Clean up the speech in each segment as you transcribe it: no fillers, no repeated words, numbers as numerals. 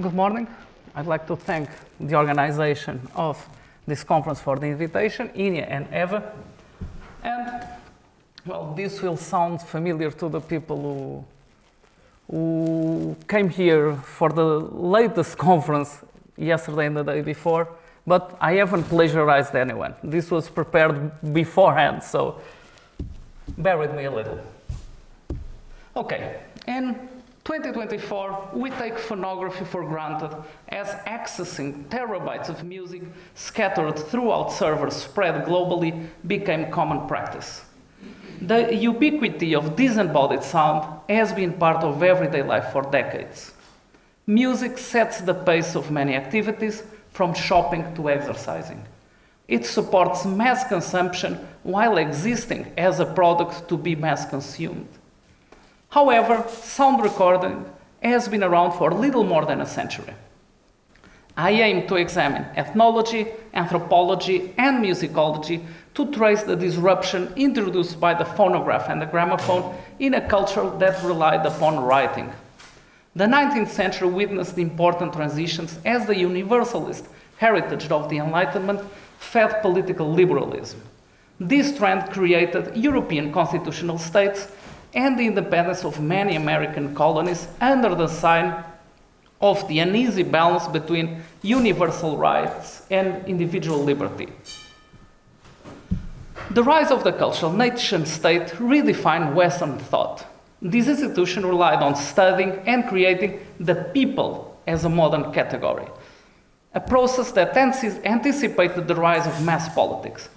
Good morning. I'd like to thank the organization of this conference for the invitation, Inia and Eva. And, well, this will sound familiar to the people who came here for the latest conference yesterday and the day before, but I haven't plagiarized anyone. This was prepared beforehand, so bear with me a little. Okay, in 2024, we take phonography for granted as accessing terabytes of music scattered throughout servers spread globally became common practice. The ubiquity of disembodied sound has been part of everyday life for decades. Music sets the pace of many activities, from shopping to exercising. It supports mass consumption while existing as a product to be mass consumed. However, sound recording has been around for little more than a century. I aim to examine ethnology, anthropology, and musicology to trace the disruption introduced by the phonograph and the gramophone in a culture that relied upon writing. The 19th century witnessed important transitions as the universalist heritage of the Enlightenment fed political liberalism. This trend created European constitutional states and the independence of many American colonies under the sign of the uneasy balance between universal rights and individual liberty. The rise of the cultural nation-state redefined Western thought. This institution relied on studying and creating the people as a modern category, a process that anticipated the rise of mass politics.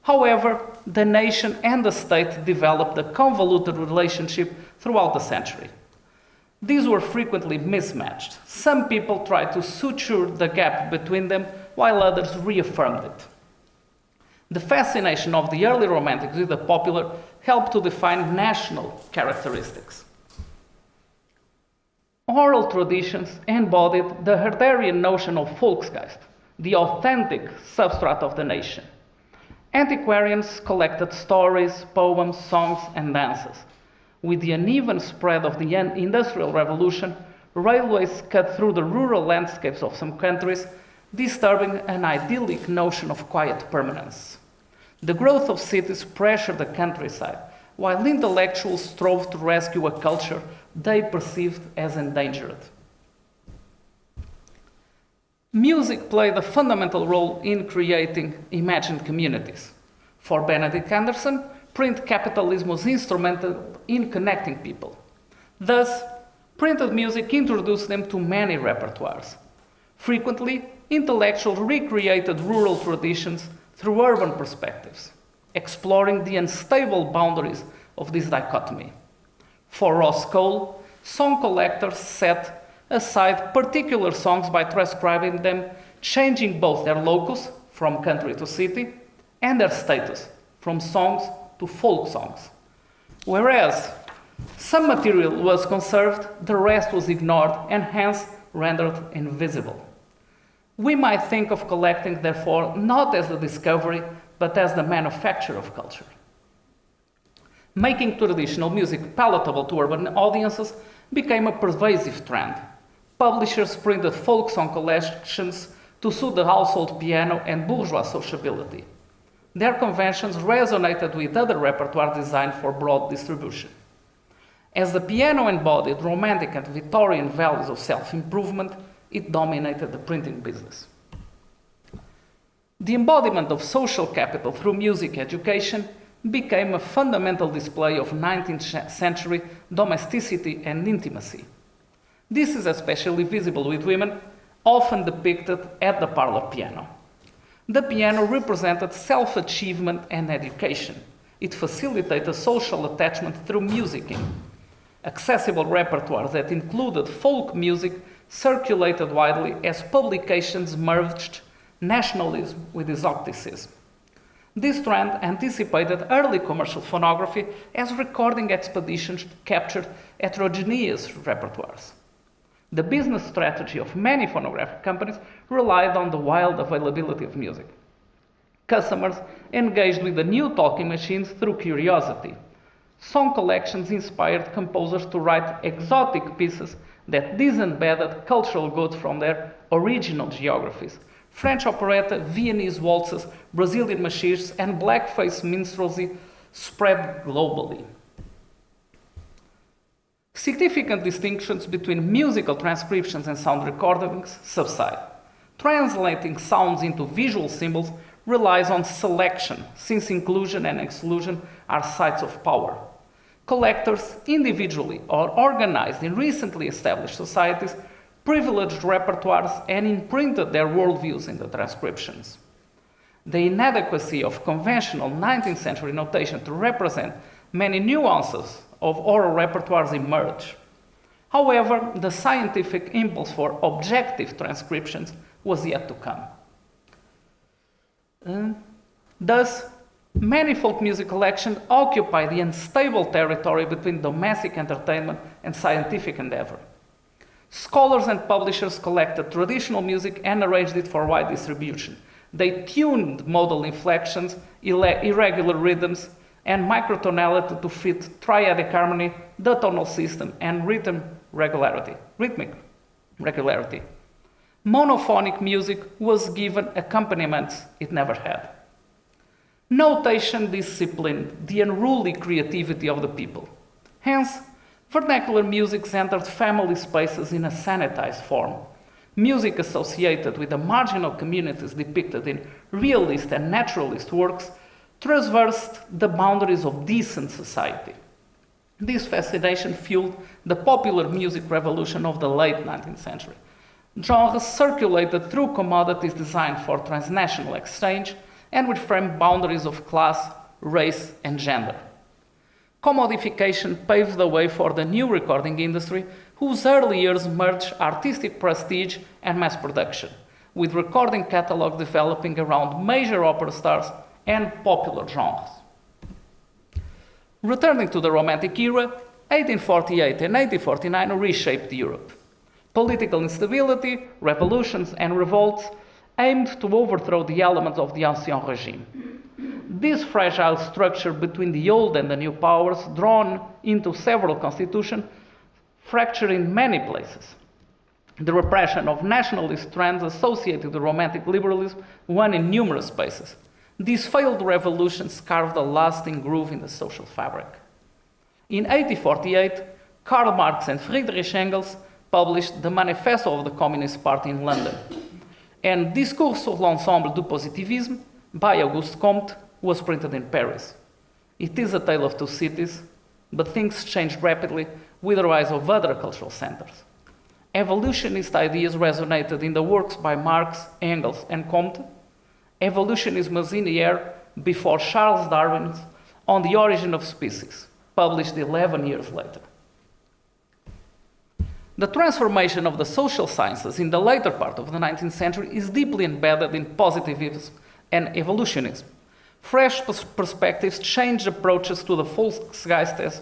However, the nation and the state developed a convoluted relationship throughout the century. These were frequently mismatched. Some people tried to suture the gap between them, while others reaffirmed it. The fascination of the early Romantics with the popular helped to define national characteristics. Oral traditions embodied the Herderian notion of Volksgeist, the authentic substrat of the nation. Antiquarians collected stories, poems, songs, and dances. With the uneven spread of the Industrial Revolution, railways cut through the rural landscapes of some countries, disturbing an idyllic notion of quiet permanence. The growth of cities pressured the countryside, while intellectuals strove to rescue a culture they perceived as endangered. Music played a fundamental role in creating imagined communities. For Benedict Anderson, print capitalism was instrumental in connecting people. Thus, printed music introduced them to many repertoires. Frequently, intellectuals recreated rural traditions through urban perspectives, exploring the unstable boundaries of this dichotomy. For Ross Cole, song collectors set aside particular songs by transcribing them, changing both their locus, from country to city, and their status, from songs to folk songs. Whereas some material was conserved, the rest was ignored and hence rendered invisible. We might think of collecting, therefore, not as the discovery, but as the manufacture of culture. Making traditional music palatable to urban audiences became a pervasive trend. Publishers printed folk song collections to suit the household piano and bourgeois sociability. Their conventions resonated with other repertoire designed for broad distribution. As the piano embodied Romantic and Victorian values of self-improvement, it dominated the printing business. The embodiment of social capital through music education became a fundamental display of 19th century domesticity and intimacy. This is especially visible with women, often depicted at the parlor piano. The piano represented self-achievement and education. It facilitated social attachment through musicking. Accessible repertoire that included folk music circulated widely as publications merged nationalism with exoticism. This trend anticipated early commercial phonography as recording expeditions captured heterogeneous repertoires. The business strategy of many phonographic companies relied on the wild availability of music. Customers engaged with the new talking machines through curiosity. Song collections inspired composers to write exotic pieces that disembedded cultural goods from their original geographies. French operetta, Viennese waltzes, Brazilian machiches, and blackface minstrelsy spread globally. Significant distinctions between musical transcriptions and sound recordings subside. Translating sounds into visual symbols relies on selection, since inclusion and exclusion are sites of power. Collectors, individually or organized in recently established societies, privileged repertoires and imprinted their worldviews in the transcriptions. The inadequacy of conventional 19th century notation to represent many nuances of oral repertoires emerged. However, the scientific impulse for objective transcriptions was yet to come. Thus, many folk music collections occupy the unstable territory between domestic entertainment and scientific endeavor. Scholars and publishers collected traditional music and arranged it for wide distribution. They tuned modal inflections, irregular rhythms, and microtonality to fit triadic harmony, the tonal system, and rhythmic regularity. Monophonic music was given accompaniments it never had. Notation disciplined the unruly creativity of the people. Hence, vernacular music entered family spaces in a sanitized form. Music associated with the marginal communities depicted in realist and naturalist works traversed the boundaries of decent society. This fascination fueled the popular music revolution of the late 19th century. Genres circulated through commodities designed for transnational exchange and which framed boundaries of class, race, and gender. Commodification paved the way for the new recording industry, whose early years merged artistic prestige and mass production, with recording catalog developing around major opera stars and popular genres. Returning to the Romantic era, 1848 and 1849 reshaped Europe. Political instability, revolutions, and revolts aimed to overthrow the elements of the Ancien regime. This fragile structure between the old and the new powers, drawn into several constitutions, fractured in many places. The repression of nationalist trends associated with Romantic liberalism won in numerous spaces. These failed revolutions carved a lasting groove in the social fabric. In 1848, Karl Marx and Friedrich Engels published the Manifesto of the Communist Party in London, and Discours sur l'ensemble du positivisme by Auguste Comte was printed in Paris. It is a tale of two cities, but things changed rapidly with the rise of other cultural centers. Evolutionist ideas resonated in the works by Marx, Engels, and Comte. Evolutionism was in the air before Charles Darwin's On the Origin of Species, published 11 years later. The transformation of the social sciences in the later part of the 19th century is deeply embedded in positivism and evolutionism. Fresh perspectives changed approaches to the Volksgeist as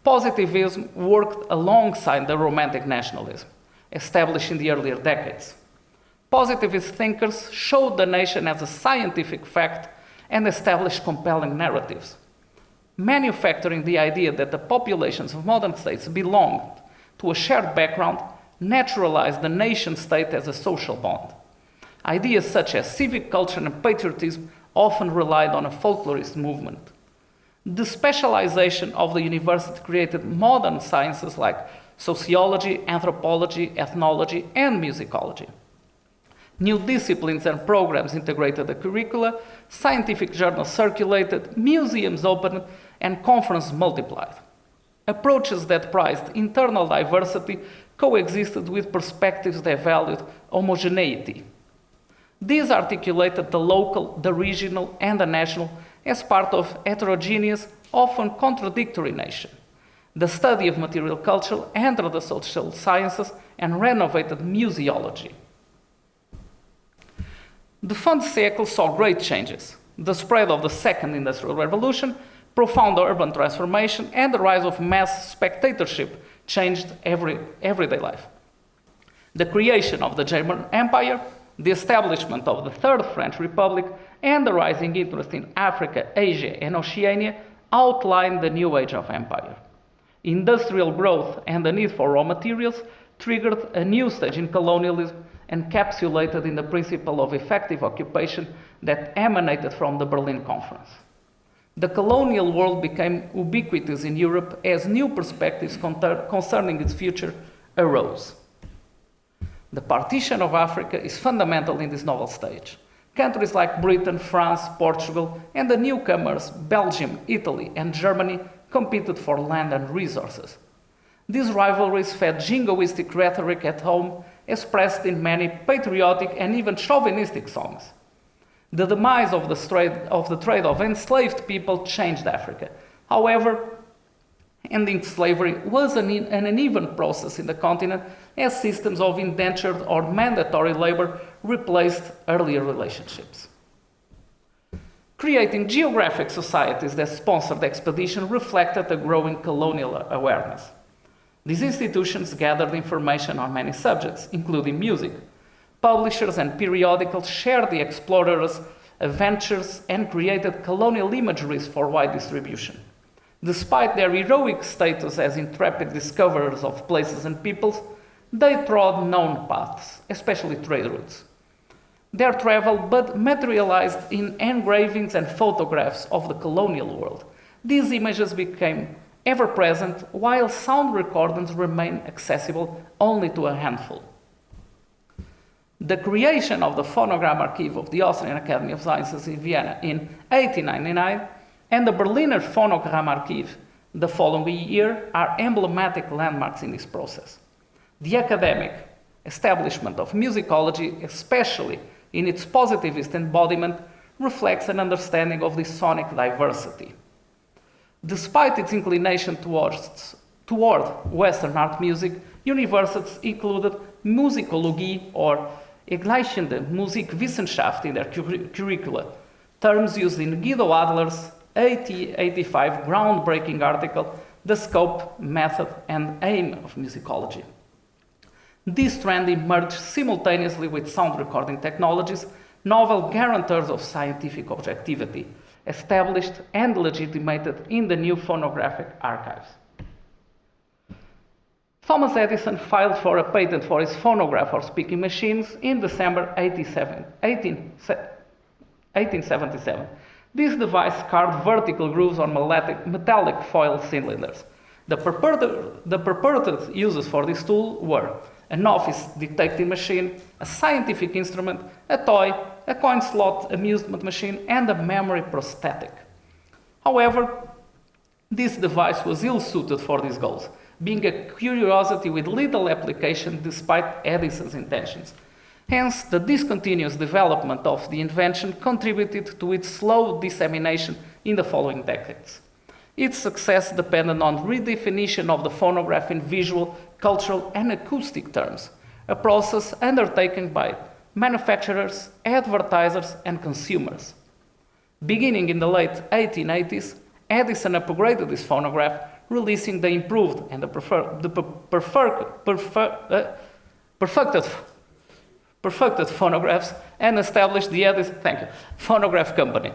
positivism worked alongside the Romantic nationalism, established in the earlier decades. Positivist thinkers showed the nation as a scientific fact and established compelling narratives, manufacturing the idea that the populations of modern states belonged to a shared background, naturalized the nation-state as a social bond. Ideas such as civic culture and patriotism often relied on a folklorist movement. The specialization of the university created modern sciences like sociology, anthropology, ethnology, and musicology. New disciplines and programs integrated the curricula, scientific journals circulated, museums opened, and conferences multiplied. Approaches that prized internal diversity coexisted with perspectives that valued homogeneity. These articulated the local, the regional, and the national as part of heterogeneous, often contradictory nation. The study of material culture entered the social sciences and renovated museology. The fin de siècle saw great changes: the spread of the Second Industrial Revolution, profound urban transformation, and the rise of mass spectatorship changed everyday life. The creation of the German Empire, the establishment of the Third French Republic, and the rising interest in Africa, Asia, and Oceania outlined the new age of empire. Industrial growth and the need for raw materials triggered a new stage in colonialism encapsulated in the principle of effective occupation that emanated from the Berlin Conference. The colonial world became ubiquitous in Europe as new perspectives concerning its future arose. The partition of Africa is fundamental in this novel stage. Countries like Britain, France, Portugal, and the newcomers Belgium, Italy, and Germany competed for land and resources. These rivalries fed jingoistic rhetoric at home, expressed in many patriotic and even chauvinistic songs. The demise of the trade of enslaved people changed Africa. However, ending slavery was an uneven process in the continent as systems of indentured or mandatory labor replaced earlier relationships. Creating geographic societies that sponsored the expedition reflected a growing colonial awareness. These institutions gathered information on many subjects, including music. Publishers and periodicals shared the explorers' adventures and created colonial imageries for wide distribution. Despite their heroic status as intrepid discoverers of places and peoples, they trod known paths, especially trade routes. Their travel but materialized in engravings and photographs of the colonial world. These images became ever-present, while sound recordings remain accessible only to a handful. The creation of the Phonogram Archive of the Austrian Academy of Sciences in Vienna in 1899 and the Berliner Phonogram Archive the following year are emblematic landmarks in this process. The academic establishment of musicology, especially in its positivist embodiment, reflects an understanding of the sonic diversity. Despite its inclination toward Western art music, universities included Musicology or Gleichende Musikwissenschaft in their curricula, terms used in Guido Adler's 1885 groundbreaking article, The Scope, Method, and Aim of Musicology. This trend emerged simultaneously with sound recording technologies, novel guarantors of scientific objectivity, established and legitimated in the new phonographic archives. Thomas Edison filed for a patent for his phonograph or speaking machines in December 1877. This device carved vertical grooves on metallic foil cylinders. The purported uses for this tool were an office dictating machine, a scientific instrument, a toy, a coin slot amusement machine, and a memory prosthetic. However, this device was ill-suited for these goals, being a curiosity with little application despite Edison's intentions. Hence, the discontinuous development of the invention contributed to its slow dissemination in the following decades. Its success depended on redefinition of the phonograph in visual, cultural, and acoustic terms, a process undertaken by manufacturers, advertisers, and consumers. Beginning in the late 1880s, Edison upgraded his phonograph, releasing the improved and perfected phonographs and established the Edison Phonograph Company.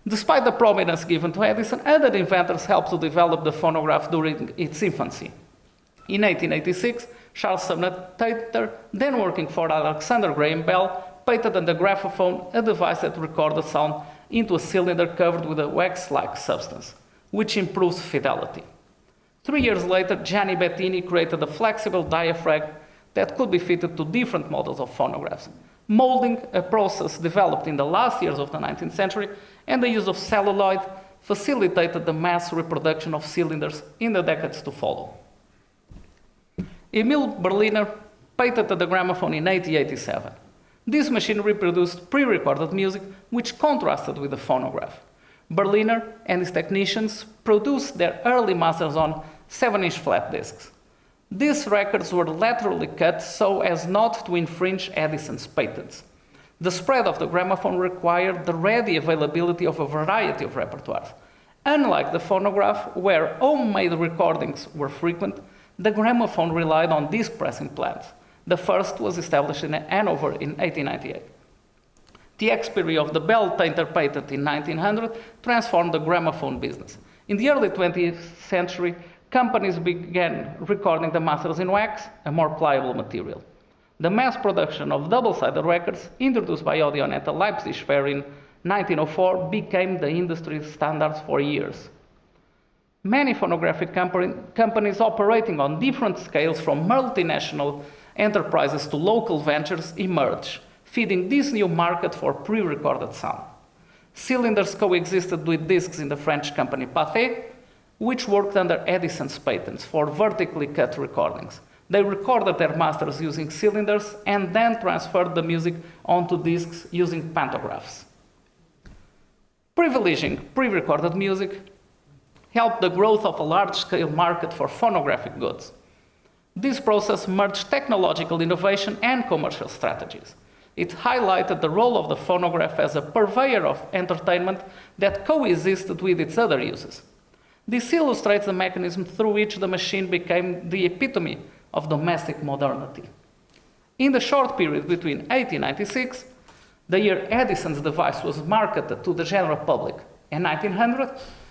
Despite the prominence given to Edison, other inventors helped to develop the phonograph during its infancy. In 1886, Charles Sumner Taylor, then working for Alexander Graham Bell, patented the graphophone, a device that recorded sound into a cylinder covered with a wax-like substance, which improves fidelity. 3 years later, Gianni Bettini created a flexible diaphragm that could be fitted to different models of phonographs, molding, a process developed in the last years of the 19th century, and the use of celluloid facilitated the mass reproduction of cylinders in the decades to follow. Emil Berliner patented the gramophone in 1887. This machine reproduced pre-recorded music which contrasted with the phonograph. Berliner and his technicians produced their early masters on 7-inch flat discs. These records were laterally cut so as not to infringe Edison's patents. The spread of the gramophone required the ready availability of a variety of repertoires. Unlike the phonograph, where homemade recordings were frequent, the gramophone relied on disc pressing plants. The first was established in Hanover in 1898. The expiry of the Bell-Tainter patent in 1900 transformed the gramophone business. In the early 20th century, companies began recording the masters in wax, a more pliable material. The mass production of double-sided records, introduced by Odeon at the Leipzig Fair in 1904, became the industry standards for years. Many phonographic companies operating on different scales, from multinational enterprises to local ventures, emerged, feeding this new market for pre-recorded sound. Cylinders coexisted with discs in the French company Pathé, which worked under Edison's patents for vertically cut recordings. They recorded their masters using cylinders and then transferred the music onto discs using pantographs. Privileging pre-recorded music helped the growth of a large-scale market for phonographic goods. This process merged technological innovation and commercial strategies. It highlighted the role of the phonograph as a purveyor of entertainment that coexisted with its other uses. This illustrates the mechanism through which the machine became the epitome of domestic modernity. In the short period between 1896, the year Edison's device was marketed to the general public, and 1900,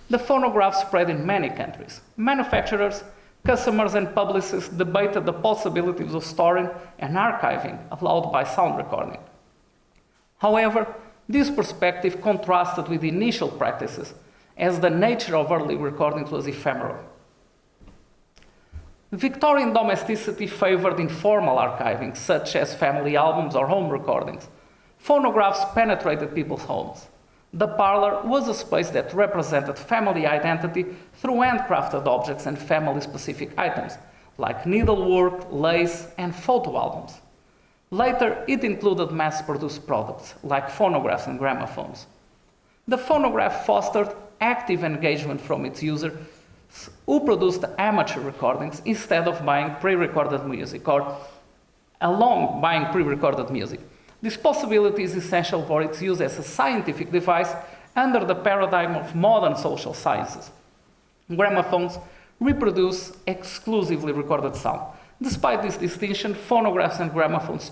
the phonograph spread in many countries. Manufacturers, customers, and publicists debated the possibilities of storing and archiving allowed by sound recording. However, this perspective contrasted with initial practices, as the nature of early recordings was ephemeral. Victorian domesticity favored informal archiving, such as family albums or home recordings. Phonographs penetrated people's homes. The parlor was a space that represented family identity through handcrafted objects and family-specific items, like needlework, lace, and photo albums. Later, it included mass-produced products, like phonographs and gramophones. The phonograph fostered active engagement from its users, who produced amateur recordings instead of buying pre-recorded music, or along buying pre-recorded music. This possibility is essential for its use as a scientific device under the paradigm of modern social sciences. Gramophones reproduce exclusively recorded sound. Despite this distinction, phonographs and gramophones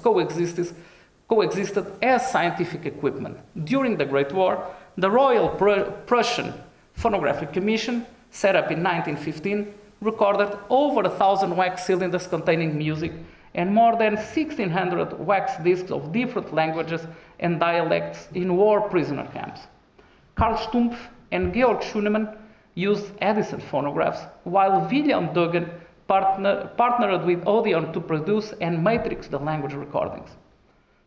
coexisted as scientific equipment. During the Great War, the Royal Prussian Phonographic Commission, set up in 1915, recorded over 1,000 wax cylinders containing music and more than 1,600 wax discs of different languages and dialects in war prisoner camps. Karl Stumpf and Georg Schünemann used Edison phonographs, while William Duggan partnered with Odeon to produce and matrix the language recordings.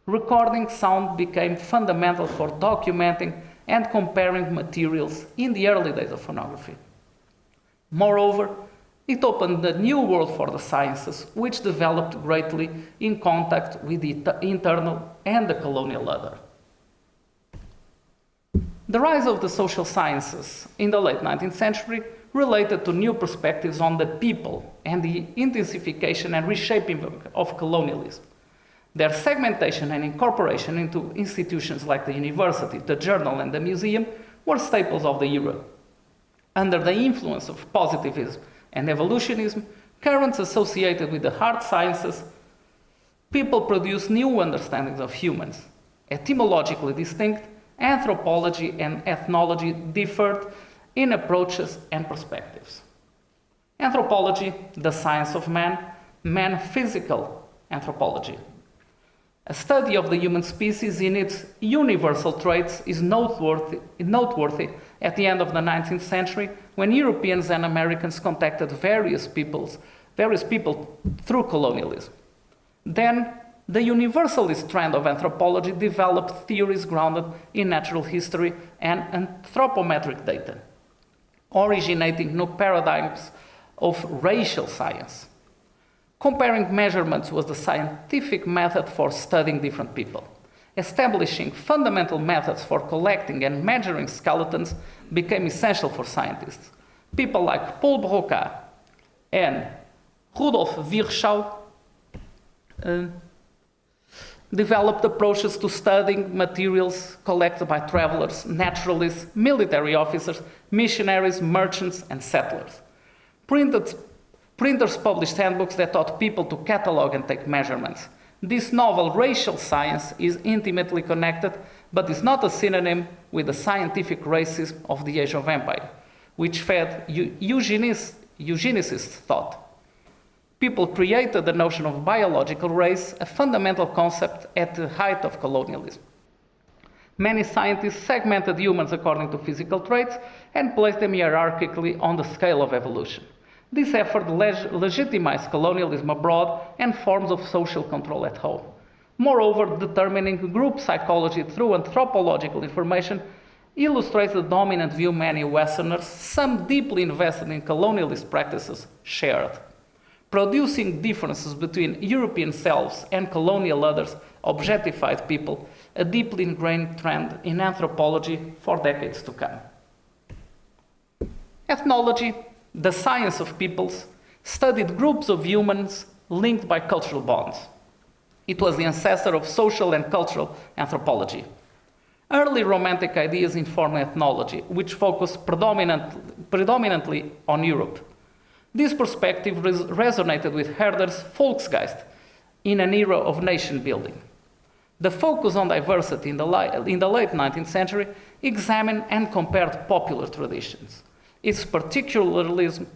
Recording sound became fundamental for documenting and comparing materials in the early days of phonography. Moreover, it opened a new world for the sciences, which developed greatly in contact with the internal and the colonial other. The rise of the social sciences in the late 19th century related to new perspectives on the people and the intensification and reshaping of colonialism. Their segmentation and incorporation into institutions like the university, the journal, and the museum were staples of the era. Under the influence of positivism and evolutionism, currents associated with the hard sciences, people produced new understandings of humans. Etymologically distinct, anthropology and ethnology differed in approaches and perspectives. Anthropology, the science of man, man-physical anthropology. A study of the human species in its universal traits is noteworthy at the end of the 19th century, when Europeans and Americans contacted various people through colonialism. Then, the universalist trend of anthropology developed theories grounded in natural history and anthropometric data, originating new paradigms of racial science. Comparing measurements was the scientific method for studying different people. Establishing fundamental methods for collecting and measuring skeletons became essential for scientists. People like Paul Broca and Rudolf Virchow developed approaches to studying materials collected by travelers, naturalists, military officers, missionaries, merchants, and settlers. Printers published handbooks that taught people to catalog and take measurements. This novel racial science is intimately connected, but is not a synonym with the scientific racism of the Age of Empire, which fed eugenicist thought. People created the notion of biological race, a fundamental concept at the height of colonialism. Many scientists segmented humans according to physical traits and placed them hierarchically on the scale of evolution. This effort legitimized colonialism abroad and forms of social control at home. Moreover, determining group psychology through anthropological information illustrates the dominant view many Westerners, some deeply invested in colonialist practices, shared. Producing differences between European selves and colonial others objectified people, a deeply ingrained trend in anthropology for decades to come. Ethnology, the science of peoples, studied groups of humans linked by cultural bonds. It was the ancestor of social and cultural anthropology. Early Romantic ideas informed ethnology, which focused predominantly on Europe. This perspective resonated with Herder's Volksgeist in an era of nation building. The focus on diversity in the late 19th century examined and compared popular traditions. Its particularism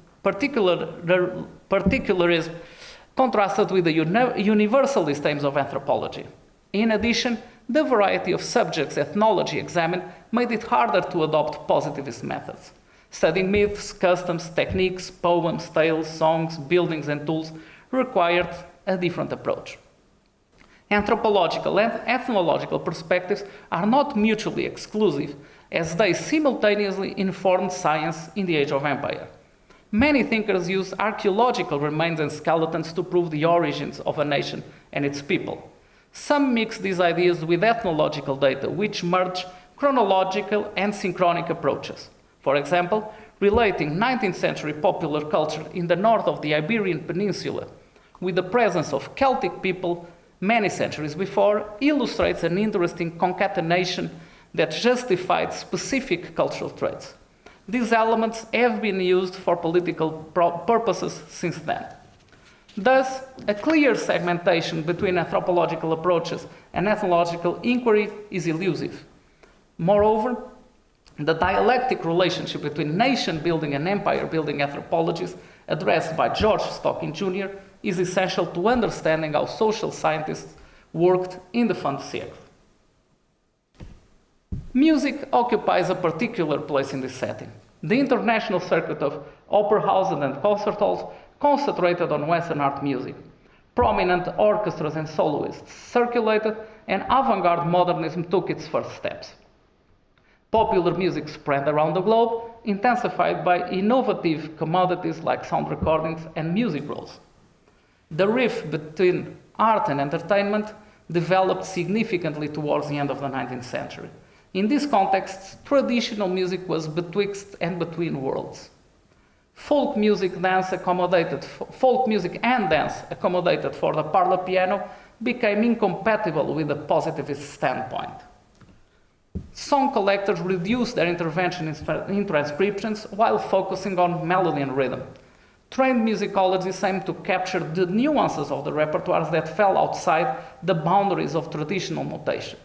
contrasted with the universalist aims of anthropology. In addition, the variety of subjects ethnology examined made it harder to adopt positivist methods. Studying myths, customs, techniques, poems, tales, songs, buildings, and tools required a different approach. Anthropological and ethnological perspectives are not mutually exclusive, as they simultaneously informed science in the Age of Empire. Many thinkers use archaeological remains and skeletons to prove the origins of a nation and its people. Some mix these ideas with ethnological data, which merge chronological and synchronic approaches. For example, relating 19th century popular culture in the north of the Iberian Peninsula with the presence of Celtic people many centuries before illustrates an interesting concatenation that justified specific cultural traits. These elements have been used for political purposes since then. Thus, a clear segmentation between anthropological approaches and ethnological inquiry is elusive. Moreover, the dialectic relationship between nation-building and empire-building anthropologies addressed by George Stocking Jr. is essential to understanding how social scientists worked in the fin siècle. Music occupies a particular place in this setting. The international circuit of opera houses and concert halls concentrated on Western art music. Prominent orchestras and soloists circulated, and avant-garde modernism took its first steps. Popular music spread around the globe, intensified by innovative commodities like sound recordings and music rolls. The rift between art and entertainment developed significantly towards the end of the 19th century. In this context, traditional music was betwixt and between worlds. Folk music and dance accommodated for the parlor piano became incompatible with the positivist standpoint. Song collectors reduced their intervention in transcriptions while focusing on melody and rhythm. Trained musicologists aimed to capture the nuances of the repertoires that fell outside the boundaries of traditional notation.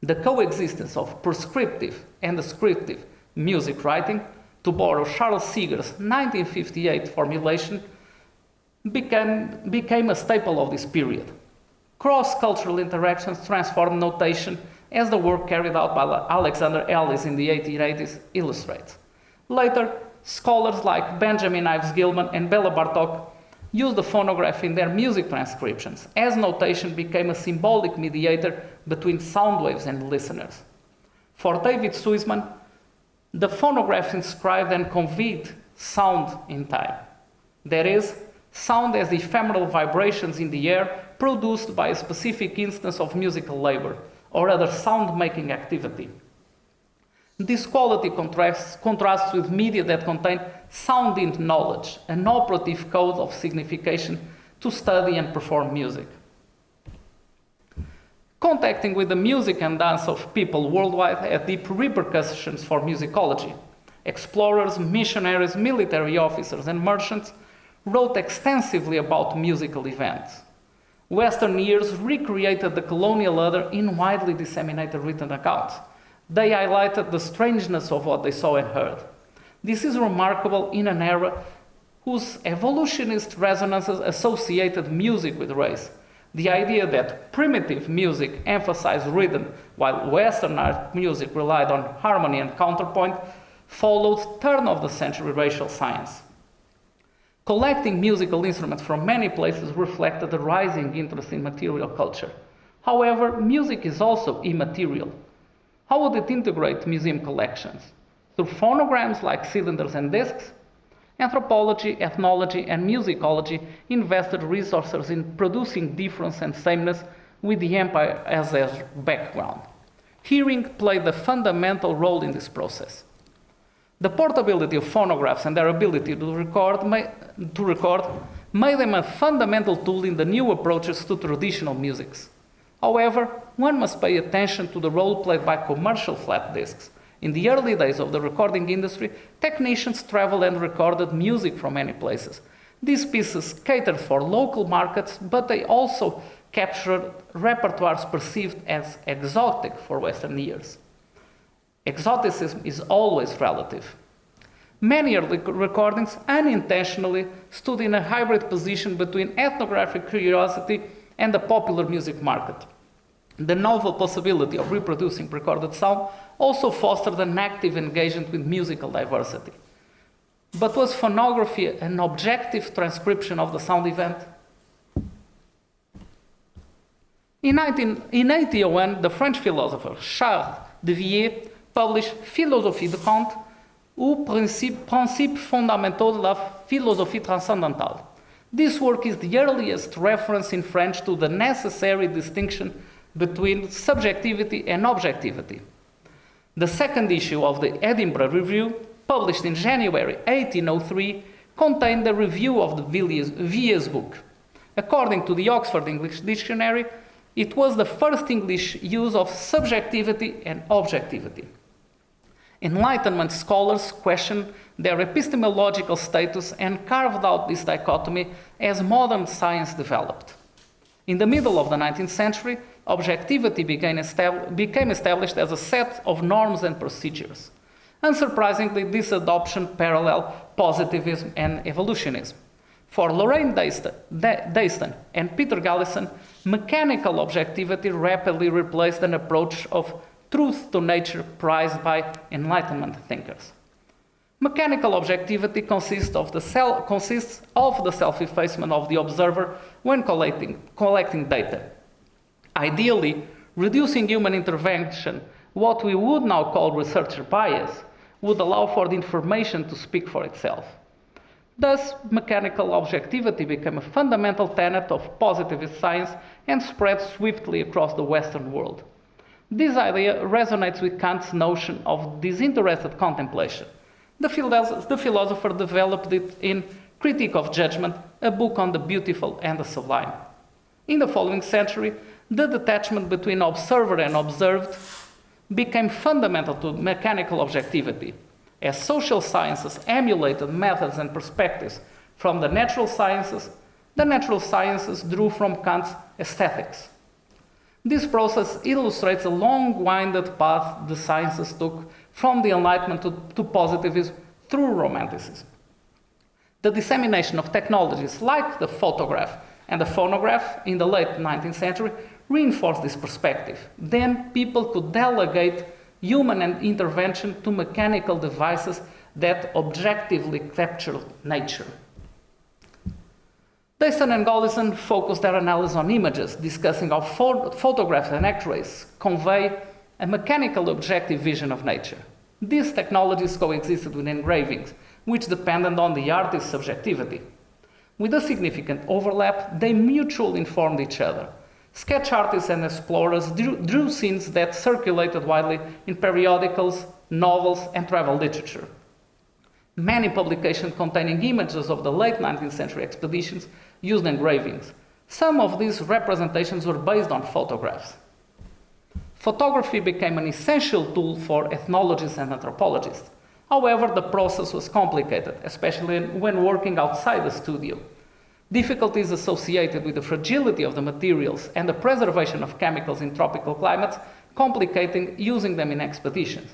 The coexistence of prescriptive and descriptive music writing, to borrow Charles Seeger's 1958 formulation, became a staple of this period. Cross-cultural interactions transformed notation, as the work carried out by Alexander Ellis in the 1880s illustrates. Later, scholars like Benjamin Ives Gilman and Bela Bartok used the phonograph in their music transcriptions, as notation became a symbolic mediator between sound waves and listeners. For David Suissman, the phonograph inscribed and conveyed sound in time. That is, sound as ephemeral vibrations in the air produced by a specific instance of musical labor or other sound-making activity. This quality contrasts with media that contain sound-in knowledge, an operative code of signification to study and perform music. Contacting with the music and dance of people worldwide had deep repercussions for musicology. Explorers, missionaries, military officers, and merchants wrote extensively about musical events. Western ears recreated the colonial other in widely disseminated written accounts. They highlighted the strangeness of what they saw and heard. This is remarkable in an era whose evolutionist resonances associated music with race. The idea that primitive music emphasized rhythm while Western art music relied on harmony and counterpoint followed turn-of-the-century racial science. Collecting musical instruments from many places reflected a rising interest in material culture. However, music is also immaterial. How would it integrate museum collections? Through phonograms like cylinders and discs? Anthropology, ethnology, and musicology invested resources in producing difference and sameness with the empire as their background. Hearing played a fundamental role in this process. The portability of phonographs and their ability to record made them a fundamental tool in the new approaches to traditional musics. However, one must pay attention to the role played by commercial flat discs. In the early days of the recording industry, technicians traveled and recorded music from many places. These pieces catered for local markets, but they also captured repertoires perceived as exotic for Western ears. Exoticism is always relative. Many early recordings unintentionally stood in a hybrid position between ethnographic curiosity and the popular music market. The novel possibility of reproducing recorded sound also fostered an active engagement with musical diversity. But was phonography an objective transcription of the sound event? In 1801, the French philosopher Charles de Villiers published Philosophie de Kant, ou Principes fondamentaux de la philosophie transcendantale. This work is the earliest reference in French to the necessary distinction between subjectivity and objectivity. The second issue of the Edinburgh Review, published in January 1803, contained a review of the Villiers book. According to the Oxford English Dictionary, it was the first English use of subjectivity and objectivity. Enlightenment scholars questioned their epistemological status and carved out this dichotomy as modern science developed. In the middle of the 19th century, objectivity became established as a set of norms and procedures. Unsurprisingly, this adoption paralleled positivism and evolutionism. For Lorraine Daston and Peter Gallison, mechanical objectivity rapidly replaced an approach of truth to nature prized by Enlightenment thinkers. Mechanical objectivity consists of the self-effacement of the observer when collecting data. Ideally, reducing human intervention, what we would now call researcher bias, would allow for the information to speak for itself. Thus, mechanical objectivity became a fundamental tenet of positivist science and spread swiftly across the Western world. This idea resonates with Kant's notion of disinterested contemplation. The philosopher developed it in Critique of Judgment, a book on the beautiful and the sublime. In the following century, the detachment between observer and observed became fundamental to mechanical objectivity. As social sciences emulated methods and perspectives from the natural sciences drew from Kant's aesthetics. This process illustrates a long-winded path the sciences took from the Enlightenment to positivism through Romanticism. The dissemination of technologies like the photograph and the phonograph in the late 19th century reinforced this perspective. Then people could delegate human intervention to mechanical devices that objectively captured nature. Daston and Gallison focused their analysis on images, discussing how photographs and X-rays convey a mechanical objective vision of nature. These technologies coexisted with engravings, which depended on the artist's subjectivity. With a significant overlap, they mutually informed each other. Sketch artists and explorers drew scenes that circulated widely in periodicals, novels, and travel literature. Many publications containing images of the late 19th century expeditions used engravings. Some of these representations were based on photographs. Photography became an essential tool for ethnologists and anthropologists. However, the process was complicated, especially when working outside the studio. Difficulties associated with the fragility of the materials and the preservation of chemicals in tropical climates complicating using them in expeditions.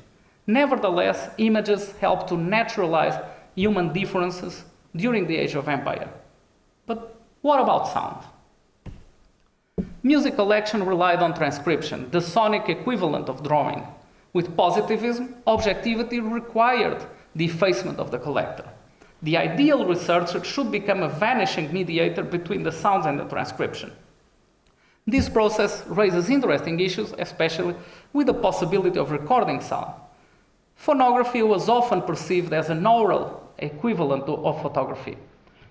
Nevertheless, images help to naturalize human differences during the Age of Empire. But what about sound? Music collection relied on transcription, the sonic equivalent of drawing. With positivism, objectivity required the effacement of the collector. The ideal researcher should become a vanishing mediator between the sounds and the transcription. This process raises interesting issues, especially with the possibility of recording sound. Phonography was often perceived as an oral equivalent of photography.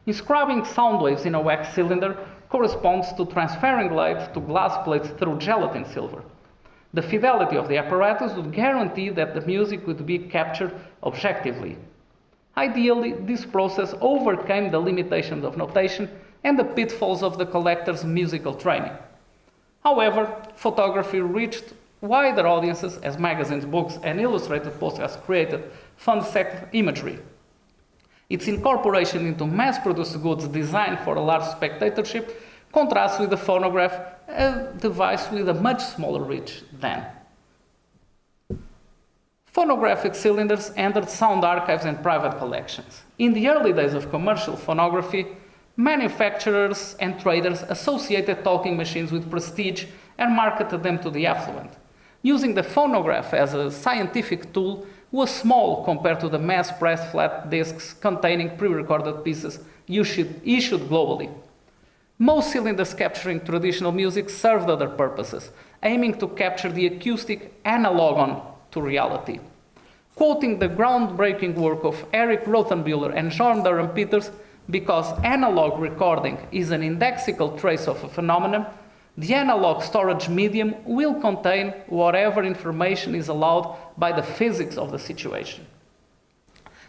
Inscribing sound waves in a wax cylinder corresponds to transferring light to glass plates through gelatin silver. The fidelity of the apparatus would guarantee that the music would be captured objectively. Ideally, this process overcame the limitations of notation and the pitfalls of the collector's musical training. However, photography reached wider audiences as magazines, books, and illustrated postcards created fun-set imagery. Its incorporation into mass-produced goods designed for a large spectatorship contrasts with the phonograph, a device with a much smaller reach then. Phonographic cylinders entered sound archives and private collections. In the early days of commercial phonography, manufacturers and traders associated talking machines with prestige and marketed them to the affluent. Using the phonograph as a scientific tool was small compared to the mass-pressed flat disks containing pre-recorded pieces issued globally. Most cylinders capturing traditional music served other purposes, aiming to capture the acoustic analogon to reality. Quoting the groundbreaking work of Eric Rothenbuehler and John Durham Peters, because analog recording is an indexical trace of a phenomenon, the analog storage medium will contain whatever information is allowed by the physics of the situation.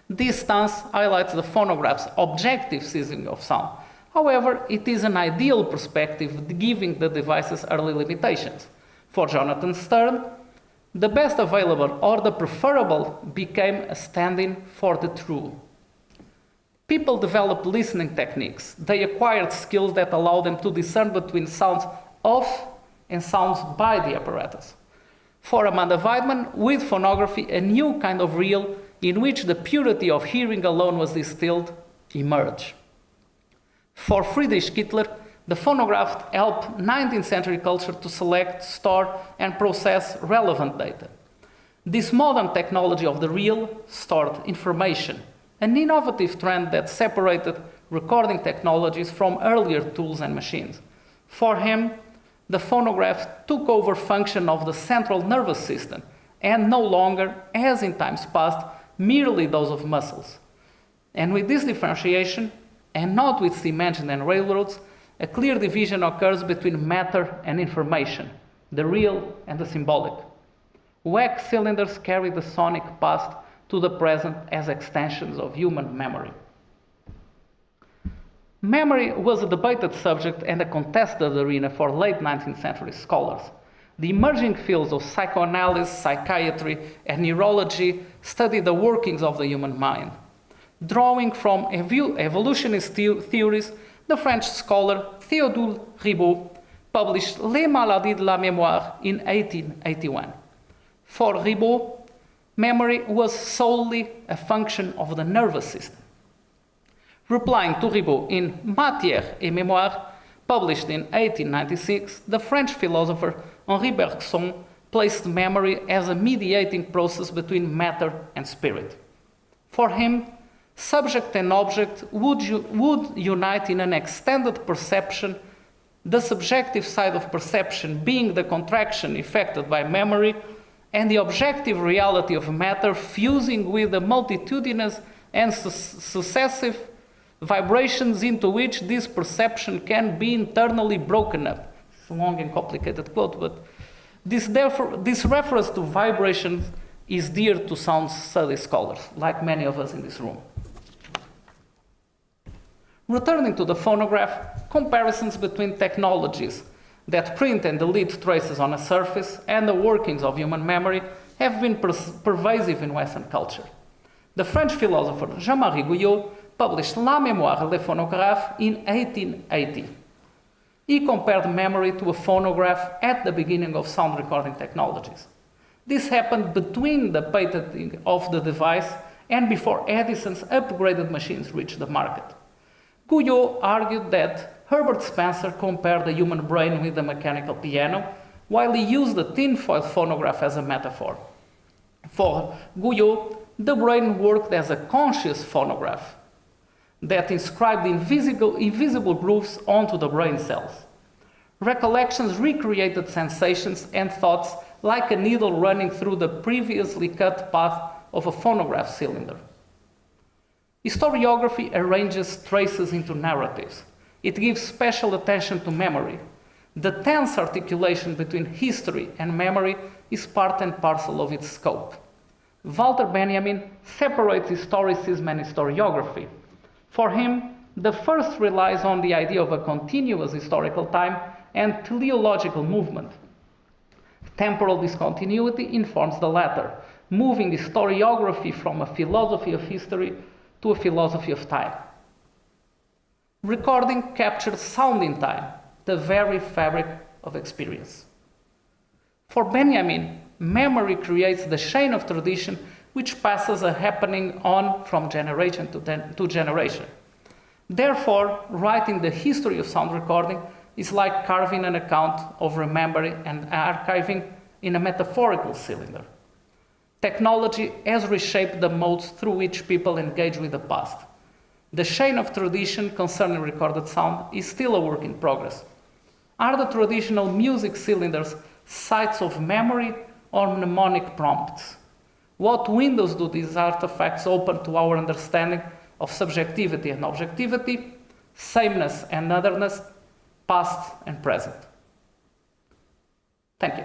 This stance highlights the phonograph's objective seizing of sound. However, it is an ideal perspective given the device's early limitations. For Jonathan Stern, the best available or the preferable became a stand-in for the true. People developed listening techniques. They acquired skills that allow them to discern between sounds of and sounds by the apparatus. For Amanda Weidman, with phonography, a new kind of real in which the purity of hearing alone was distilled emerged. For Friedrich Kittler, the phonograph helped 19th century culture to select, store, and process relevant data. This modern technology of the real stored information, an innovative trend that separated recording technologies from earlier tools and machines. For him, the phonograph took over function of the central nervous system and no longer, as in times past, merely those of muscles. And with this differentiation, and not with steam engines and railroads, a clear division occurs between matter and information, the real and the symbolic. Wax cylinders carry the sonic past to the present as extensions of human memory. Memory was a debated subject and a contested arena for late 19th century scholars. The emerging fields of psychoanalysis, psychiatry, and neurology study the workings of the human mind. Drawing from evolutionist theories, the French scholar Théodule Ribot published Les Maladies de la Mémoire in 1881. For Ribot, memory was solely a function of the nervous system. Replying to Ribot in Matière et Mémoire, published in 1896, the French philosopher Henri Bergson placed memory as a mediating process between matter and spirit. For him, subject and object would unite in an extended perception, the subjective side of perception being the contraction effected by memory, and the objective reality of matter fusing with the multitudinous and successive vibrations into which this perception can be internally broken up. It's a long and complicated quote, but this reference to vibrations is dear to sound study scholars, like many of us in this room. Returning to the phonograph, comparisons between technologies that print and delete traces on a surface and the workings of human memory have been pervasive in Western culture. The French philosopher Jean-Marie Guyot published La Mémoire et le Phonographe in 1880. He compared memory to a phonograph at the beginning of sound recording technologies. This happened between the patenting of the device and before Edison's upgraded machines reached the market. Guyot argued that Herbert Spencer compared the human brain with a mechanical piano, while he used the tinfoil phonograph as a metaphor. For Guyot, the brain worked as a conscious phonograph that inscribed invisible grooves onto the brain cells. Recollections recreated sensations and thoughts like a needle running through the previously cut path of a phonograph cylinder. Historiography arranges traces into narratives. It gives special attention to memory. The tense articulation between history and memory is part and parcel of its scope. Walter Benjamin separates historicism and historiography. For him, the first relies on the idea of a continuous historical time and teleological movement. Temporal discontinuity informs the latter, moving historiography from a philosophy of history to a philosophy of time. Recording captures sound in time, the very fabric of experience. For Benjamin, memory creates the chain of tradition which passes a happening on from generation to generation. Therefore, writing the history of sound recording is like carving an account of remembering and archiving in a metaphorical cylinder. Technology has reshaped the modes through which people engage with the past. The chain of tradition concerning recorded sound is still a work in progress. Are the traditional music cylinders sites of memory or mnemonic prompts? What windows do these artifacts open to our understanding of subjectivity and objectivity, sameness and otherness, past and present? Thank you.